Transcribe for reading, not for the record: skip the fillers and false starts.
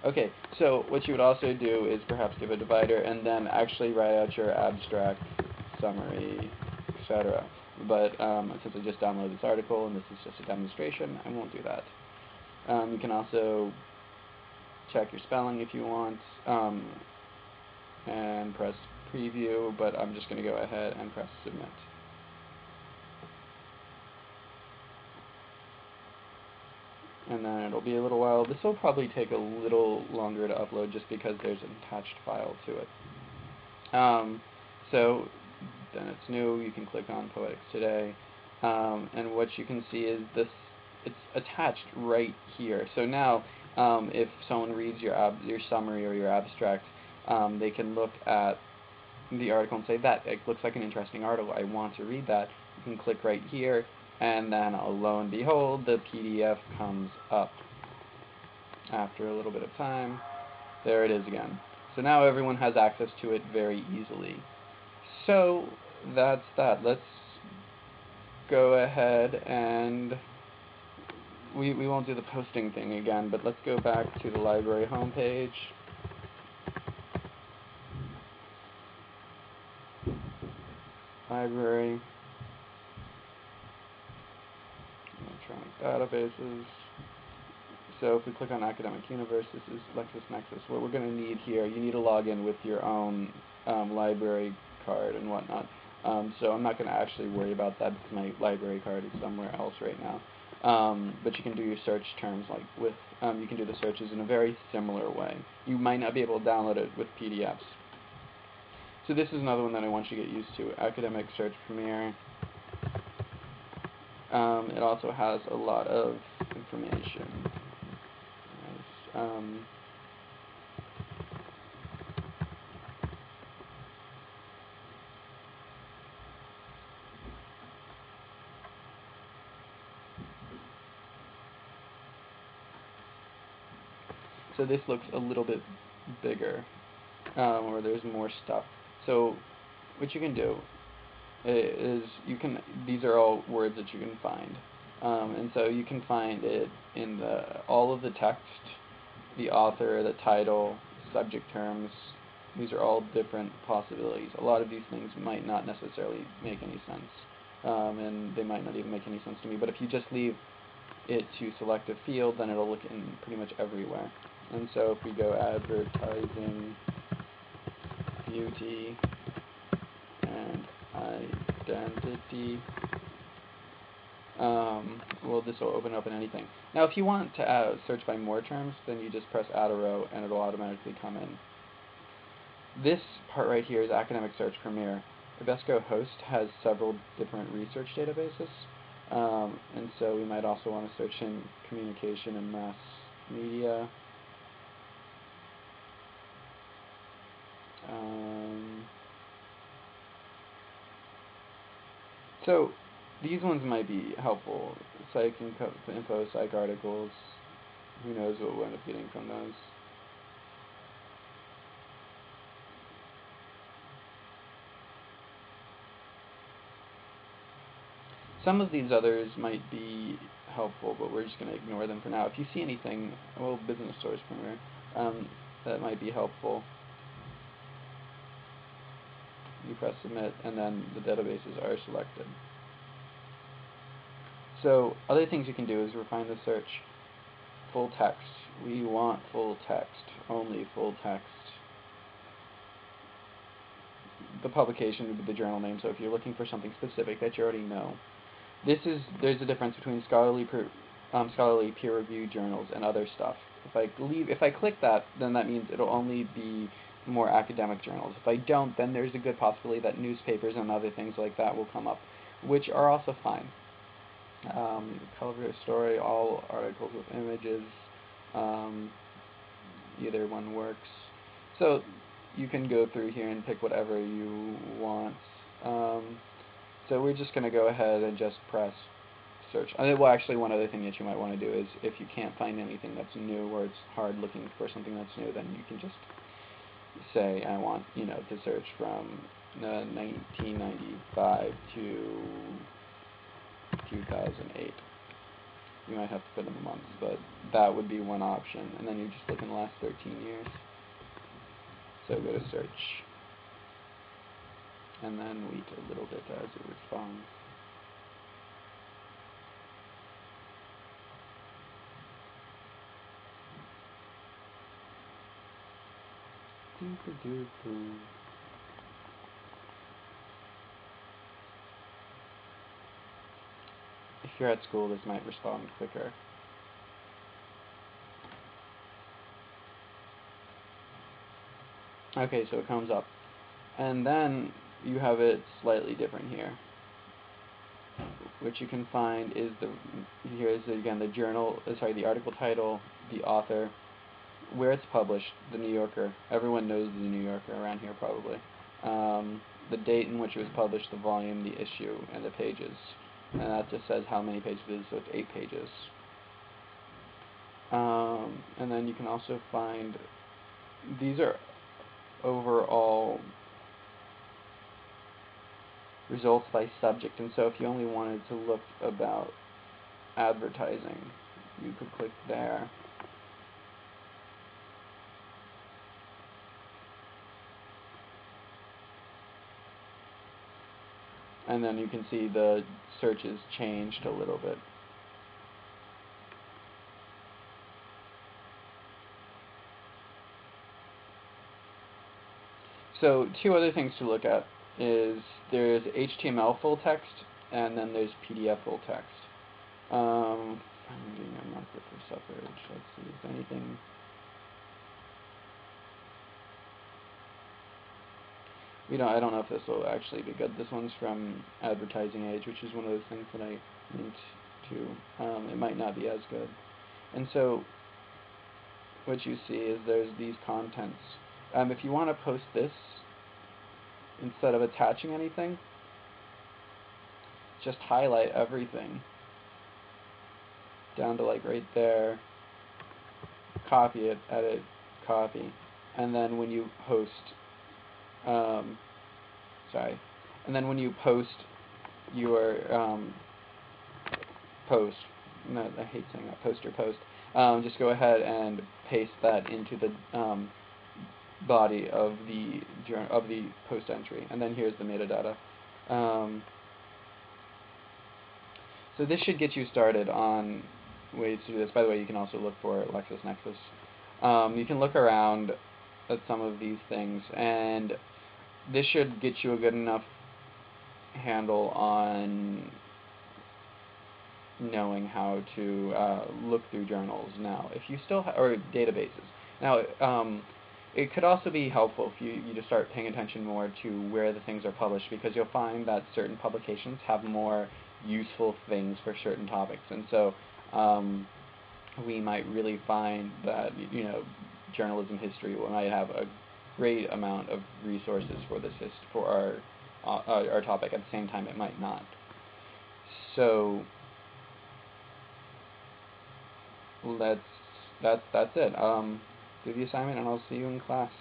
Okay, so what you would also do is perhaps give a divider and then actually write out your abstract summary, etc. But since I just downloaded this article and this is just a demonstration, I won't do that. You can also check your spelling if you want, and press preview, but I'm just going to go ahead and press submit. And then it'll be a little while. This will probably take a little longer to upload just because there's an attached file to it. So then it's new. You can click on Poetics Today, and what you can see is this. It's attached right here. So now, if someone reads your summary or your abstract, they can look at the article and say, that it looks like an interesting article. I want to read that. You can click right here, and then lo and behold, the PDF comes up after a little bit of time. There it is again. So now everyone has access to it very easily. So that's that. Let's go ahead and we won't do the posting thing again, but let's go back to the library homepage. Library. Electronic databases. So if we click on Academic Universe, this is LexisNexis. What we're going to need here, you need to log in with your own library card and whatnot. So I'm not going to actually worry about that because my library card is somewhere else right now. But you can do your search terms you can do the searches in a very similar way. You might not be able to download it with PDFs. So this is another one that I want you to get used to, Academic Search Premier. It also has a lot of information. So this looks a little bit bigger, or there's more stuff. So what you can do is these are all words that you can find. And so you can find it in all of the text, the author, the title, subject terms. These are all different possibilities. A lot of these things might not necessarily make any sense, and they might not even make any sense to me. But if you just leave it to select a field, then it'll look in pretty much everywhere. And so if we go advertising, beauty, and identity, well, this will open up in anything. Now, if you want to search by more terms, then you just press add a row, and it'll automatically come in. This part right here is Academic Search Premier. Ibesco Host has several different research databases, and so we might also want to search in communication and mass media. So these ones might be helpful. Psych info, psych articles. Who knows what we'll end up getting from those. Some of these others might be helpful, but we're just going to ignore them for now. If you see anything, well, Business Source Premier, that might be helpful, you press submit, and then the databases are selected. So other things you can do is refine the search. Full text. We want full text, only full text. The publication would be the journal name, so if you're looking for something specific that you already know. There's a difference between scholarly peer-reviewed journals and other stuff. If I click that, then that means it'll only be more academic journals. If I don't, then there's a good possibility that newspapers and other things like that will come up, which are also fine. Cover story, all articles with images, either one works. So you can go through here and pick whatever you want. So we're just going to go ahead and just press search. Well, actually, one other thing that you might want to do is if you can't find anything that's new or it's hard looking for something that's new, then you can just say, I want, to search from 1995 to 2008. You might have to put in the months, but that would be one option. And then you just look in the last 13 years. So go to search. And then wait a little bit as it responds. If you're at school, this might respond quicker. Okay, so it comes up. And then you have it slightly different here. What you can find is here is again the journal, the article title, the author, where it's published, the New Yorker. Everyone knows the New Yorker around here probably. The date in which it was published, the volume, the issue, and the pages. And that just says how many pages it is, so it's 8 pages. And then you can also find, these are overall results by subject, and so if you only wanted to look about advertising, you could click there. And then you can see the searches changed a little bit. So 2 other things to look at is there's HTML full text and then there's PDF full text. Finding a marker for suffrage. Let's see, is there anything? I don't know if this will actually be good. This one's from Advertising Age, which is one of those things that I linked to. It might not be as good. And so what you see is there's these contents. If you want to post this, instead of attaching anything, just highlight everything down to like right there, copy it, edit, copy, and then when you post, and then when you post your post, no, I hate saying that, post your post, just go ahead and paste that into the body of the post entry, and then here's the metadata. So this should get you started on ways to do this. By the way, you can also look for LexisNexis. You can look around at some of these things, and this should get you a good enough handle on knowing how to look through journals now. If you still or databases. Now, it could also be helpful if you just start paying attention more to where the things are published, because you'll find that certain publications have more useful things for certain topics, and so we might really find that journalism history might have a great amount of resources for this for our topic. At the same time, it might not. So that's it. Do the assignment, and I'll see you in class.